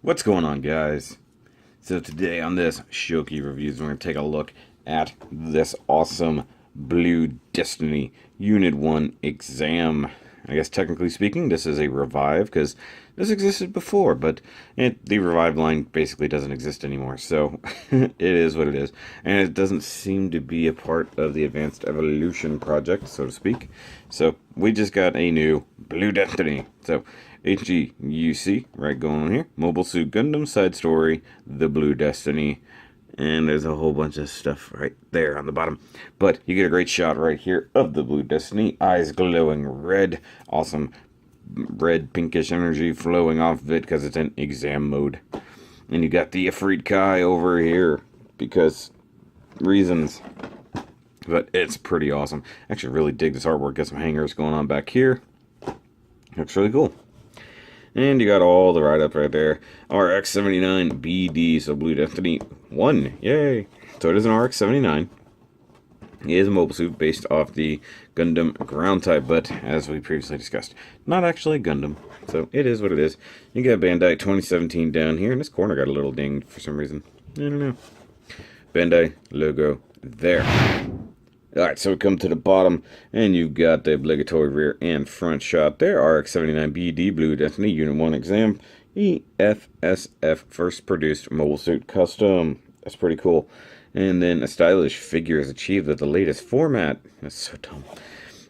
What's going on, guys? So today on this Shoky Reviews, we're going to take a look at this awesome Blue Destiny Unit 1 exam. I guess technically speaking, this is a revive, because this existed before, but the revive line basically doesn't exist anymore, so it is what it is. And it doesn't seem to be a part of the Advanced Evolution project, so to speak. So we just got a new Blue Destiny. So Hguc, right, going on here. Mobile Suit Gundam Side Story, The Blue Destiny. And there's a whole bunch of stuff right there on the bottom. But you get a great shot right here of the Blue Destiny. Eyes glowing red. Awesome red pinkish energy flowing off of it because it's in exam mode. And you got the Ifrit Kai over here because reasons. But it's pretty awesome. Actually really dig this artwork. Got some hangers going on back here. Looks really cool. And you got all the write-up right there. RX-79BD, so Blue Destiny 1. Yay! So it is an RX-79. It is a mobile suit based off the Gundam ground type, but as we previously discussed, not actually Gundam. So it is what it is. You got Bandai 2017 down here, and this corner got a little dinged for some reason. I don't know. Bandai logo there. Alright, so we come to the bottom, and you've got the obligatory rear and front shot there. RX-79BD, Blue Destiny, Unit 1 exam, EFSF, first produced mobile suit custom. That's pretty cool. And then a stylish figure is achieved with the latest format. That's so dumb.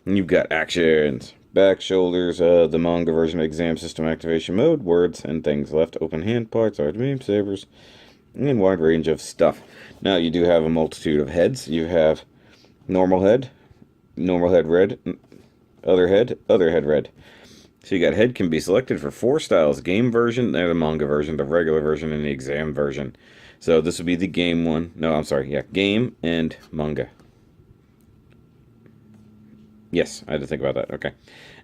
And you've got actions, back, shoulders, the manga version of exam system activation mode, words and things left, open hand parts, art beam sabers, and wide range of stuff. Now, you do have a multitude of heads. You have normal head red, other head red. So you got head can be selected for 4 styles: game version, the manga version, the regular version, and the exam version. So this would be the game one. No, I'm sorry, yeah, game and manga. Yes, I had to think about that. Okay.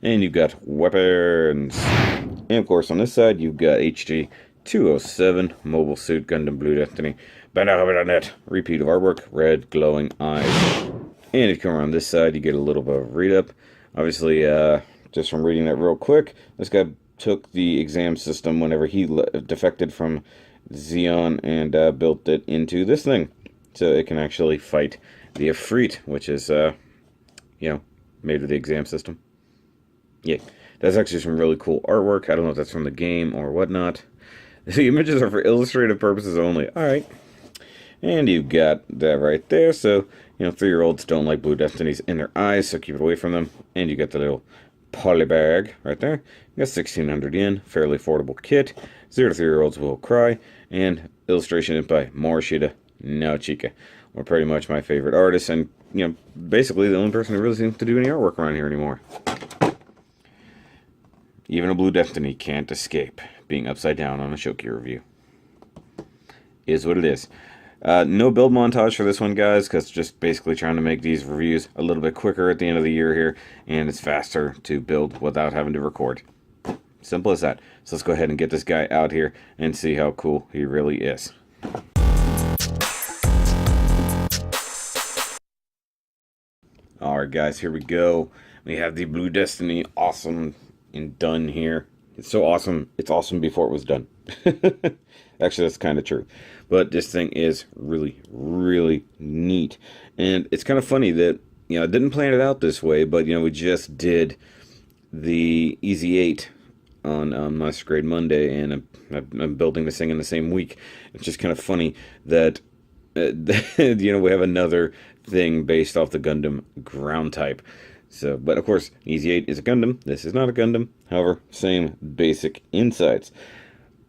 And you've got weapons. And of course on this side you've got HG 207 Mobile Suit Gundam Blue Destiny. Bandai.net. Repeat of artwork, red glowing eyes. And if you come around this side, you get a little bit of read-up. Obviously, just from reading that real quick, this guy took the exam system whenever he defected from Xeon and built it into this thing. So it can actually fight the Ifrit, which is, made with the exam system. Yeah, that's actually some really cool artwork. I don't know if that's from the game or whatnot. The images are for illustrative purposes only. Alright. And you've got that right there. So, 3-year-olds don't like Blue Destinies in their eyes, so keep it away from them. And you got the little poly bag right there. You got 1,600 yen, fairly affordable kit. 0 to 3-year-olds will cry. And illustration by Morishita Naochika. Or pretty much my favorite artist, and, basically the only person who really seems to do any artwork around here anymore. Even a Blue Destiny can't escape being upside down on a Shoky review. Is what it is. No build montage for this one, guys, because just basically trying to make these reviews a little bit quicker at the end of the year here, and it's faster to build without having to record. Simple as that. So let's go ahead and get this guy out here and see how cool he really is. Alright, guys, here we go. We have the Blue Destiny, awesome and done here. It's so awesome, it's awesome before it was done. Actually, that's kind of true. But this thing is really, really neat. And it's kind of funny that, I didn't plan it out this way, but, we just did the Easy 8 on Master Grade Monday, and I'm building this thing in the same week. It's just kind of funny that, we have another thing based off the Gundam ground type. So, but of course, Easy 8 is a Gundam. This is not a Gundam. However, same basic insights.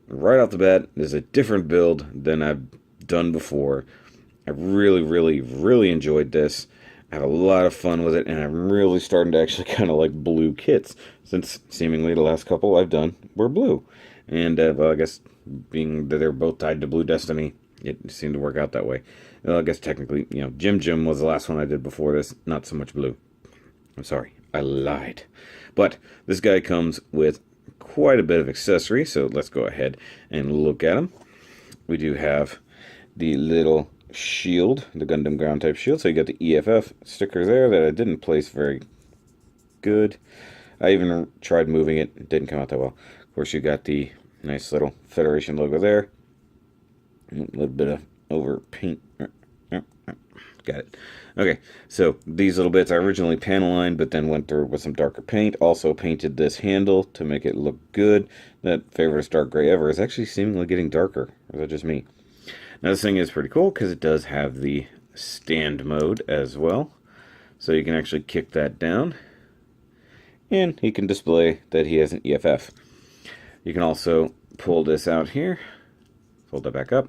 Right off the bat, there's a different build than I've done before. I really, really, really enjoyed this. I had a lot of fun with it, and I'm really starting to actually kind of like blue kits, since seemingly the last couple I've done were blue. And, well, I guess being that they're both tied to Blue Destiny, it seemed to work out that way. Well, I guess technically, Jim was the last one I did before this, not so much blue. I'm sorry, I lied. But this guy comes with quite a bit of accessory, so let's go ahead and look at him. We do have the little shield, the Gundam ground type shield, so you got the EFF sticker there that I didn't place very good. I even tried moving it, didn't come out that well. Of course, you got the Nice little Federation logo there. A little bit of over paint. Got it. Okay, so these little bits I originally panel lined, but then went through with some darker paint. Also painted this handle to make it look good. That favorite dark gray ever is actually seemingly getting darker. Or is that just me? Now this thing is pretty cool because it does have the stand mode as well. So you can actually kick that down. And he can display that he has an EFF. You can also pull this out here. Fold that back up.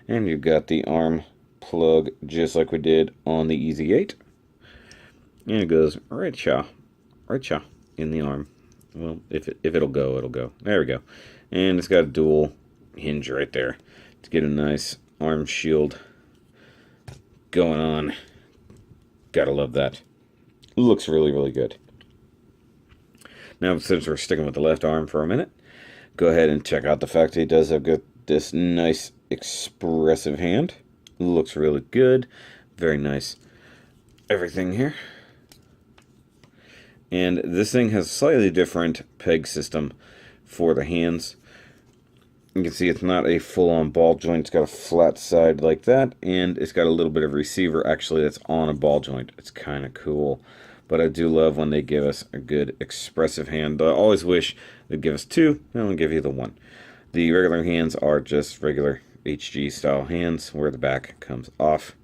And you've got the arm plug just like we did on the EZ8. And it goes right in the arm. Well, if it'll go, it'll go. There we go. And it's got a dual hinge right there to get a nice arm shield going on. Gotta love that. Looks really, really good. Now, since we're sticking with the left arm for a minute, go ahead and check out the fact that he does have got this nice expressive hand. Looks really good. Very nice. Everything here. And this thing has a slightly different peg system for the hands. You can see it's not a full-on ball joint. It's got a flat side like that, and it's got a little bit of receiver actually that's on a ball joint. It's kind of cool. But I do love when they give us a good expressive hand. I always wish they'd give us two, and I'll give you the one. The regular hands are just regular HG style hands where the back comes off.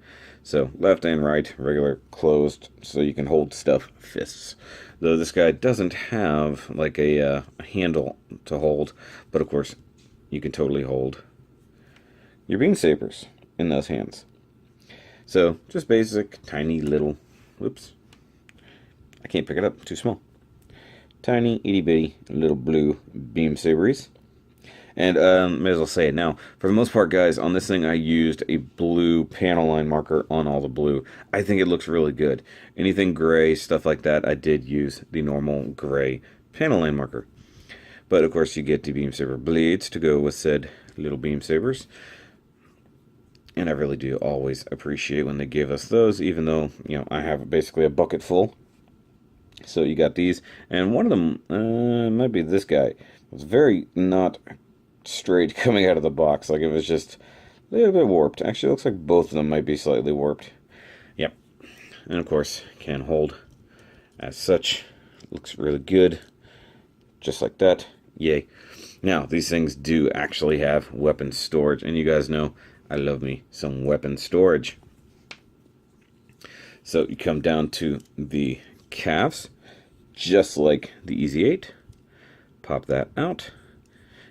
So left and right, regular closed, so you can hold stuff fists. Though this guy doesn't have like a handle to hold, but of course you can totally hold your beam sabers in those hands. So just basic, tiny little, whoops, I can't pick it up, too small. Tiny, itty bitty, little blue beam sabers. And may as well say it now. For the most part, guys, on this thing I used a blue panel line marker on all the blue. I think it looks really good. Anything gray, stuff like that, I did use the normal gray panel line marker. But of course you get the beam saber blades to go with said little beam sabers. And I really do always appreciate when they give us those, even though, you know, I have basically a bucket full. So you got these, and one of them might be this guy. It's very not straight coming out of the box, like it was just a little bit warped. Actually, it looks like both of them might be slightly warped. Yep. And of course, can hold as such. Looks really good. Just like that. Yay. Now, these things do actually have weapon storage, and you guys know I love me some weapon storage. So you come down to the calves, just like the EZ8. Pop that out,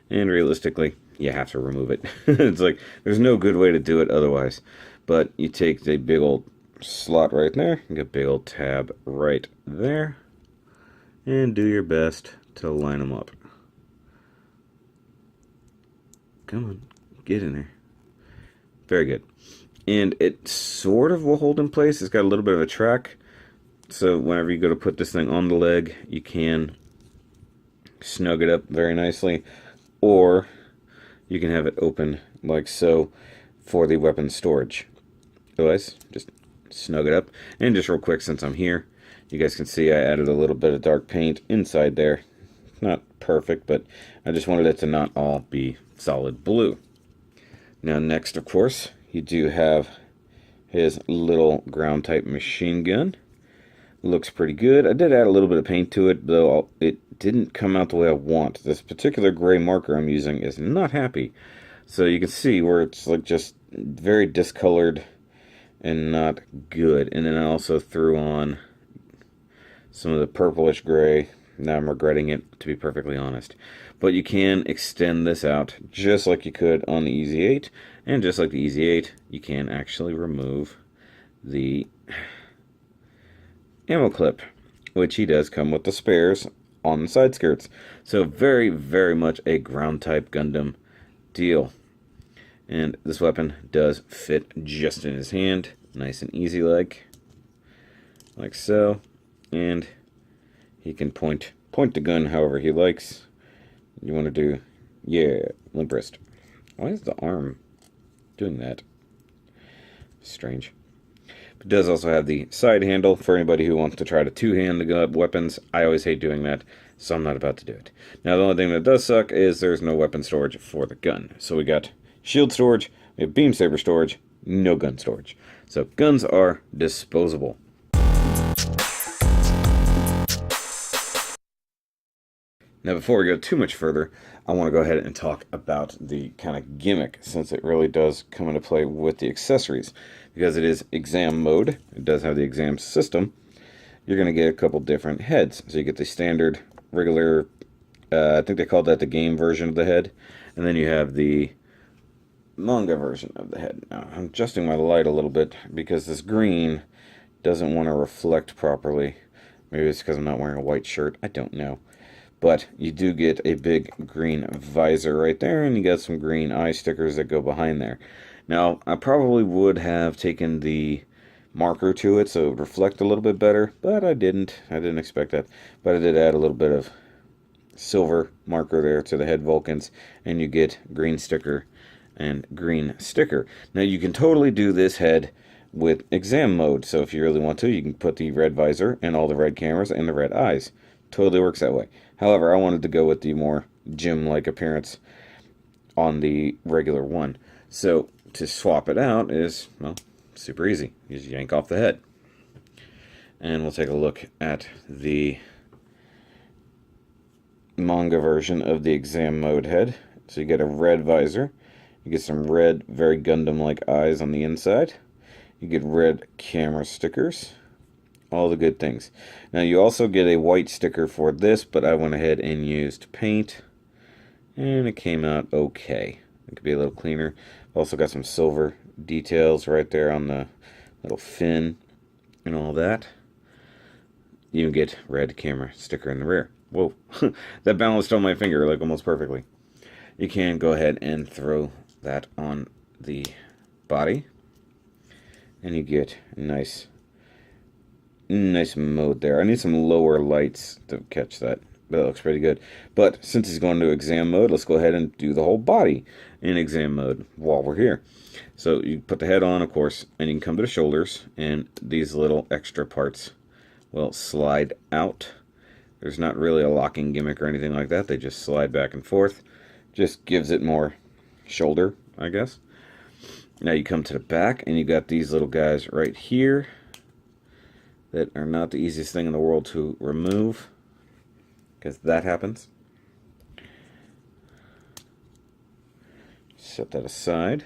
and realistically, you have to remove it. It's like, there's no good way to do it otherwise. But you take the big old slot right there, get a big old tab right there, and do your best to line them up. Come on, get in there. Very good. And it sort of will hold in place. It's got a little bit of a track, so whenever you go to put this thing on the leg, you can snug it up very nicely, or you can have it open like so for the weapon storage. Otherwise, just snug it up. And just real quick, since I'm here, you guys can see I added a little bit of dark paint inside there. Not perfect, but I just wanted it to not all be solid blue. Now next, of course, you do have his little ground type machine gun. Looks pretty good. I did add a little bit of paint to it, though it didn't come out the way I want. This particular gray marker I'm using is not happy. So you can see where it's like just very discolored and not good. And then I also threw on some of the purplish gray. Now I'm regretting it, to be perfectly honest. But you can extend this out just like you could on the EZ8. And just like the EZ8, you can actually remove the ammo clip, which he does come with the spares on the side skirts. So very, very much a ground type Gundam deal. And this weapon does fit just in his hand, nice and easy like so. And he can point the gun however he likes. You want to do, yeah, limp wrist. Why is the arm doing that? Strange. It does also have the side handle for anybody who wants to try to two-hand the weapons. I always hate doing that. so I'm not about to do it. Now, the only thing that does suck is there's no weapon storage for the gun. So we got shield storage, we have beam saber storage, no gun storage. So guns are disposable. Now, before we go too much further, I want to go ahead and talk about the kind of gimmick, since it really does come into play with the accessories. Because it is exam mode, it does have the exam system, you're going to get a couple different heads. So you get the standard, regular, I think they called that the game version of the head, and then you have the manga version of the head. Now, I'm adjusting my light a little bit because this green doesn't want to reflect properly. Maybe it's because I'm not wearing a white shirt, I don't know. But you do get a big green visor right there, and you got some green eye stickers that go behind there. Now, I probably would have taken the marker to it so it would reflect a little bit better, but I didn't. I didn't expect that. But I did add a little bit of silver marker there to the head Vulcans, and you get green sticker and green sticker. Now, you can totally do this head with exam mode, so if you really want to, you can put the red visor and all the red cameras and the red eyes. Totally works that way. However, I wanted to go with the more gym-like appearance on the regular one. So, to swap it out is, well, super easy. You just yank off the head. And we'll take a look at the manga version of the exam mode head. So you get a red visor. You get some red, very Gundam-like eyes on the inside. You get red camera stickers. All the good things. Now you also get a white sticker for this, but I went ahead and used paint, and it came out okay. It could be a little cleaner. Also got some silver details right there on the little fin and all that. You can get red camera sticker in the rear. Whoa, that balanced on my finger like almost perfectly. You can go ahead and throw that on the body, and you get a nice mode there. I need some lower lights to catch that. That looks pretty good. But since he's going to exam mode, let's go ahead and do the whole body in exam mode while we're here. So you put the head on, of course, and you can come to the shoulders, and these little extra parts will slide out. There's not really a locking gimmick or anything like that. They just slide back and forth. Just gives it more shoulder, I guess. Now you come to the back, and you got these little guys right here that are not the easiest thing in the world to remove, because that happens. Set that aside,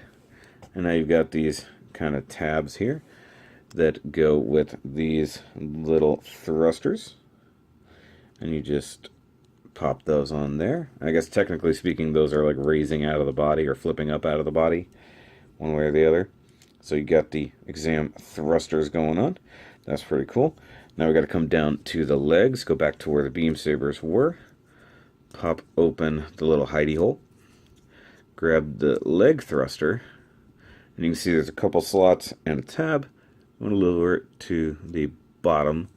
and now you've got these kind of tabs here that go with these little thrusters, and you just pop those on there. I guess technically speaking, those are like raising out of the body or flipping up out of the body, one way or the other. So you got the exam thrusters going on. That's pretty cool. Now we got to come down to the legs, go back to where the beam sabers were, pop open the little hidey hole, grab the leg thruster, and you can see there's a couple slots and a tab. I'm going to lower it to the bottom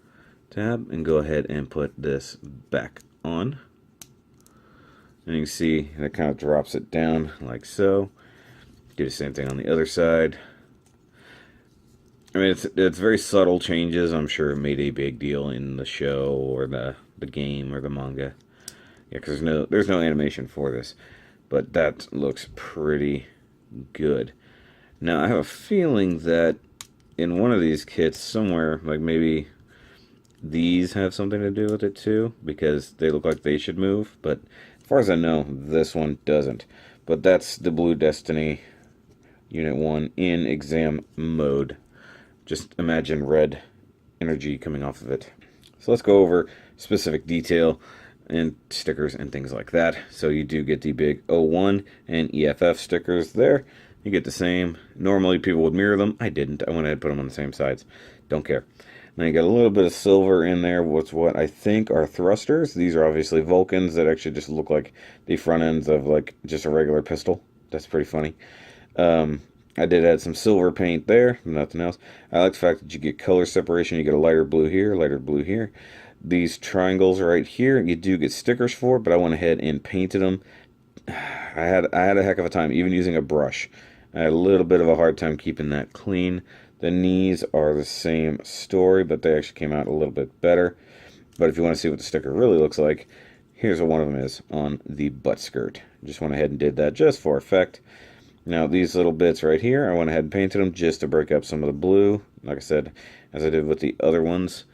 tab and go ahead and put this back on. And you can see that kind of drops it down like so. Do the same thing on the other side. I mean, it's very subtle changes. I'm sure it made a big deal in the show or the game or the manga. Yeah, because there's no animation for this. But that looks pretty good. Now, I have a feeling that in one of these kits somewhere, like maybe these have something to do with it too, because they look like they should move. But as far as I know, this one doesn't. But that's the Blue Destiny Unit 1 in exam mode. Just imagine red energy coming off of it. So let's go over specific detail and stickers and things like that. So you do get the big O1 and EFF stickers there. You get the same. Normally people would mirror them. I didn't. I went ahead and put them on the same sides. Don't care. Now you got a little bit of silver in there. What's what I think are thrusters. These are obviously Vulcans that actually just look like the front ends of like just a regular pistol. That's pretty funny. I did add some silver paint there, nothing else. I like the fact that you get color separation. You get a lighter blue here, lighter blue here. These triangles right here, you do get stickers for, but I went ahead and painted them. I had a heck of a time, even using a brush. I had a little bit of a hard time keeping that clean. The knees are the same story, but they actually came out a little bit better. But if you want to see what the sticker really looks like, Here's what one of them is on the butt skirt. Just went ahead and did that just for effect. Now these little bits right here, I went ahead and painted them just to break up some of the blue, like I said, as I did with the other ones.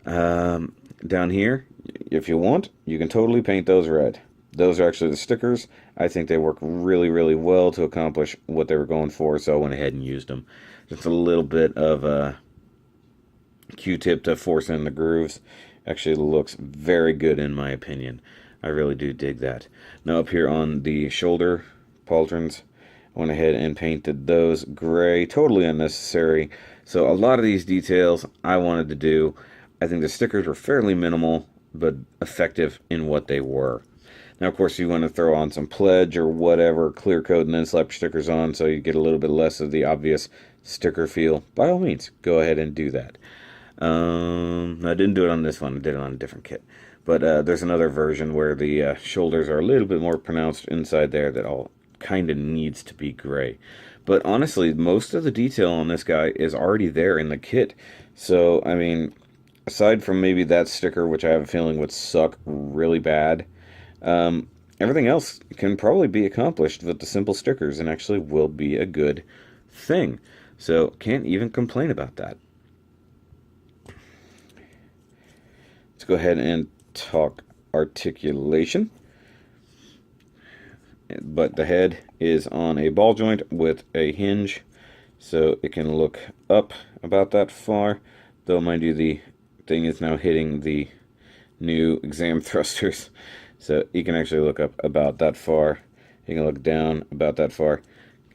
Down here, if you want, you can totally paint those red. Those are actually the stickers. I think they work really, really well to accomplish what they were going for, so I went ahead and used them. Just a little bit of Q-tip to force in the grooves. Actually looks very good in my opinion. I really do dig that. Now up here on the shoulder pauldrons, I went ahead and painted those gray. Totally unnecessary. So a lot of these details I wanted to do. I think the stickers were fairly minimal, but effective in what they were. Now, of course, you want to throw on some pledge or whatever, clear coat, and then slap your stickers on so you get a little bit less of the obvious sticker feel. By all means, go ahead and do that. I didn't do it on this one. I did it on a different kit. But there's another version where the shoulders are a little bit more pronounced inside there that all kind of needs to be gray. But honestly, most of the detail on this guy is already there in the kit. So, I mean, aside from maybe that sticker, which I have a feeling would suck really bad, everything else can probably be accomplished with the simple stickers and actually will be a good thing. So, can't even complain about that. Let's go ahead and talk articulation. But the head is on a ball joint with a hinge, so it can look up about that far. Though, mind you, the thing is now hitting the new exam thrusters, so you can actually look up about that far. You can look down about that far.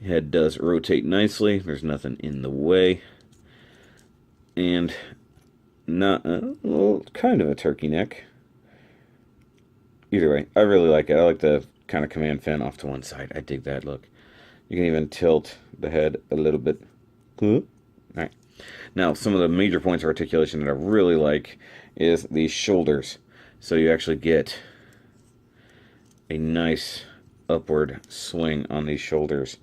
Head does rotate nicely. There's nothing in the way. And not well, kind of a turkey neck. Either way, I really like it. I like the kind of command fin off to one side. I dig that look. You can even tilt the head a little bit. Alright. Now, some of the major points of articulation that I really like is the shoulders. So you actually get a nice upward swing on these shoulders.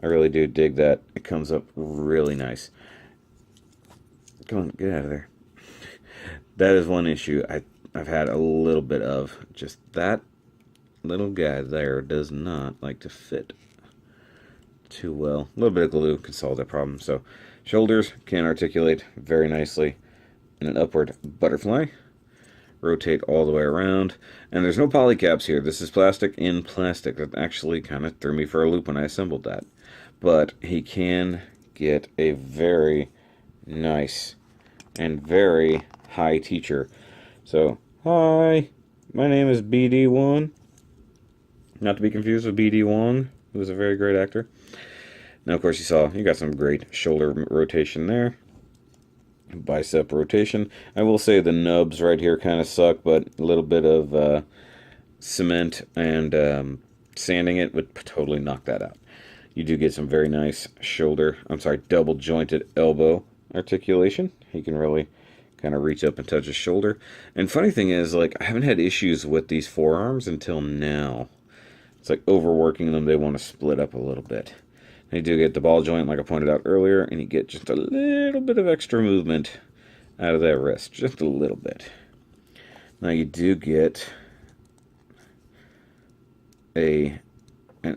I really do dig that. It comes up really nice. Come on, get out of there. That is one issue I've had a little bit of. Just that little guy there does not like to fit too well. A little bit of glue can solve that problem. So shoulders can articulate very nicely in an upward butterfly. Rotate all the way around. And there's no poly caps here. This is plastic in plastic. That actually kind of threw me for a loop when I assembled that. But he can get a very nice and very high teacher. So, hi, my name is BD1. Not to be confused with BD Wong, who was a very great actor. Now, of course, you got some great shoulder rotation there. Bicep rotation. I will say the nubs right here kind of suck, but a little bit of cement and sanding it would totally knock that out. You do get some very nice double jointed elbow articulation. He can really kind of reach up and touch his shoulder. And funny thing is, like, I haven't had issues with these forearms until now. It's like overworking them, they want to split up a little bit. And you do get the ball joint, like I pointed out earlier, and you get just a little bit of extra movement out of that wrist. Just a little bit. Now you do get an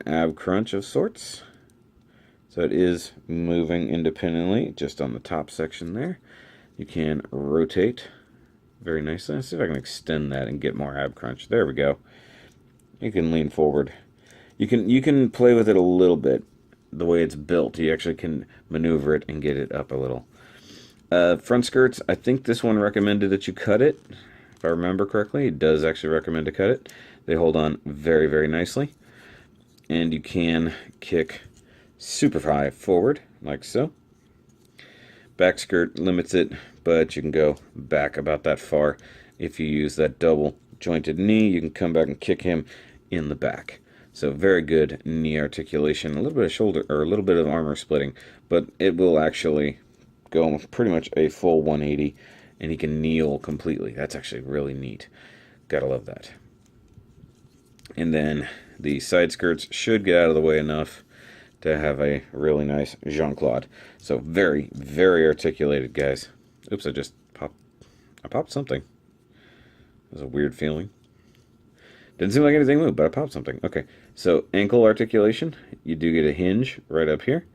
ab crunch of sorts. So it is moving independently, just on the top section there. You can rotate very nicely. Let's see if I can extend that and get more ab crunch. There we go. You can lean forward. You can play with it a little bit. The way it's built, you actually can maneuver it and get it up a little. Front skirts, I think this one recommended that you cut it. If I remember correctly, it does actually recommend to cut it. They hold on very, very nicely. And you can kick super high forward, like so. Back skirt limits it, but you can go back about that far. If you use that double jointed knee, you can come back and kick him in the back. So very good knee articulation, a little bit of shoulder, or a little bit of armor splitting, but it will actually go pretty much a full 180, and he can kneel completely. That's actually really neat. Gotta love that. And then the side skirts should get out of the way enough to have a really nice Jean-Claude. So very, very articulated, guys. Oops, I popped something. That was a weird feeling. Didn't seem like anything moved, but I popped something. Okay, so ankle articulation, you do get a hinge right up here,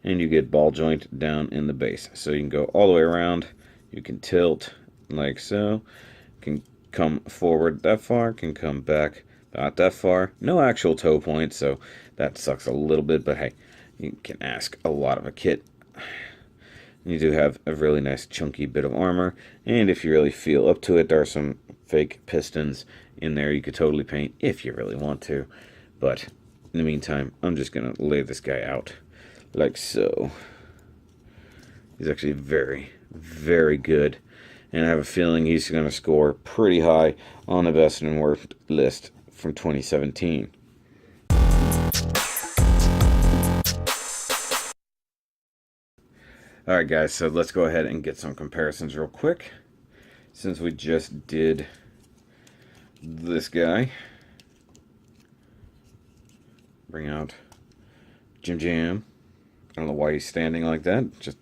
and you get ball joint down in the base. So you can go all the way around, you can tilt like so, can come forward that far, can come back not that far. No actual toe point, so that sucks a little bit, but hey, you can ask a lot of a kit. You do have a really nice chunky bit of armor, and if you really feel up to it, there are some fake pistons in there you could totally paint if you really want to. But in the meantime, I'm just going to lay this guy out like so. He's actually very, very good, and I have a feeling he's going to score pretty high on the best and worst list from 2017. Alright guys, so let's go ahead and get some comparisons real quick. Since we just did this guy. Bring out Jim Jam. I don't know why he's standing like that, just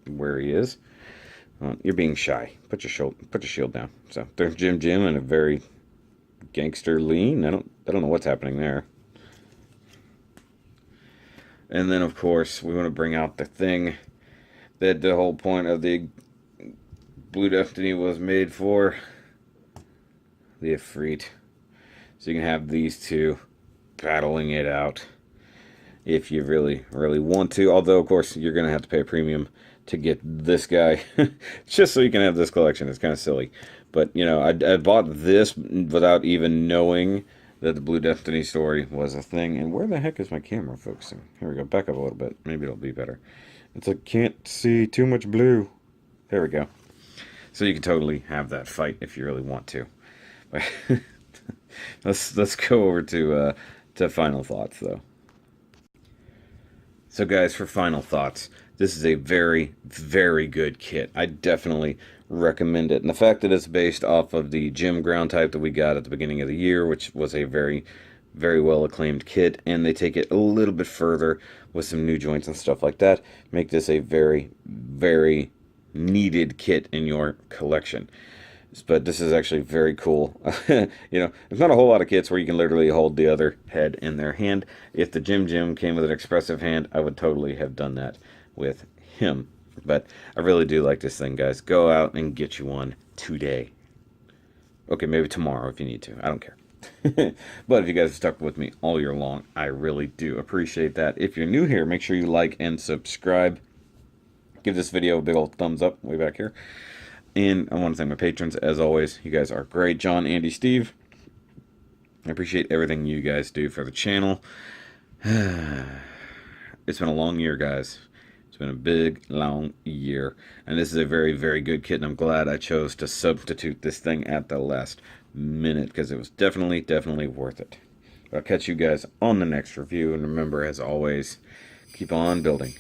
where he is. You're being shy. Put your shield down. So there's Jim Jim and a very gangster lean. I don't know what's happening there. And then of course we want to bring out the thing that the whole point of the Blue Destiny was made for. The Ifrit. So you can have these two battling it out if you really, really want to. Although, of course, you're going to have to pay a premium to get this guy. Just so you can have this collection. It's kind of silly. But, you know, I bought this without even knowing that the Blue Destiny story was a thing. And where the heck is my camera focusing? Here we go. Back up a little bit. Maybe it'll be better. It's like, can't see too much blue. There we go. So you can totally have that fight if you really want to. let's go over to final thoughts, though. So guys, for final thoughts, this is a very, very good kit. I definitely recommend it. And the fact that it's based off of the gym ground type that we got at the beginning of the year, which was a very, very well acclaimed kit, and they take it a little bit further with some new joints and stuff like that, make this a very, very needed kit in your collection. But this is actually very cool. You know, there's not a whole lot of kits where you can literally hold the other head in their hand. If the Jim Jim came with an expressive hand, I would totally have done that with him. But I really do like this thing, guys. Go out and get you one today. Okay, maybe tomorrow if you need to. I don't care. But if you guys have stuck with me all year long, I really do appreciate that. If you're new here, make sure you like and subscribe. Give this video a big old thumbs up way back here. And I want to thank my patrons, as always. You guys are great. John, Andy, Steve. I appreciate everything you guys do for the channel. It's been a long year, guys. It's been a big, long year. And this is a very, very good kit, and I'm glad I chose to substitute this thing at the last minute, because it was definitely, definitely worth it. But I'll catch you guys on the next review, and remember, as always, keep on building.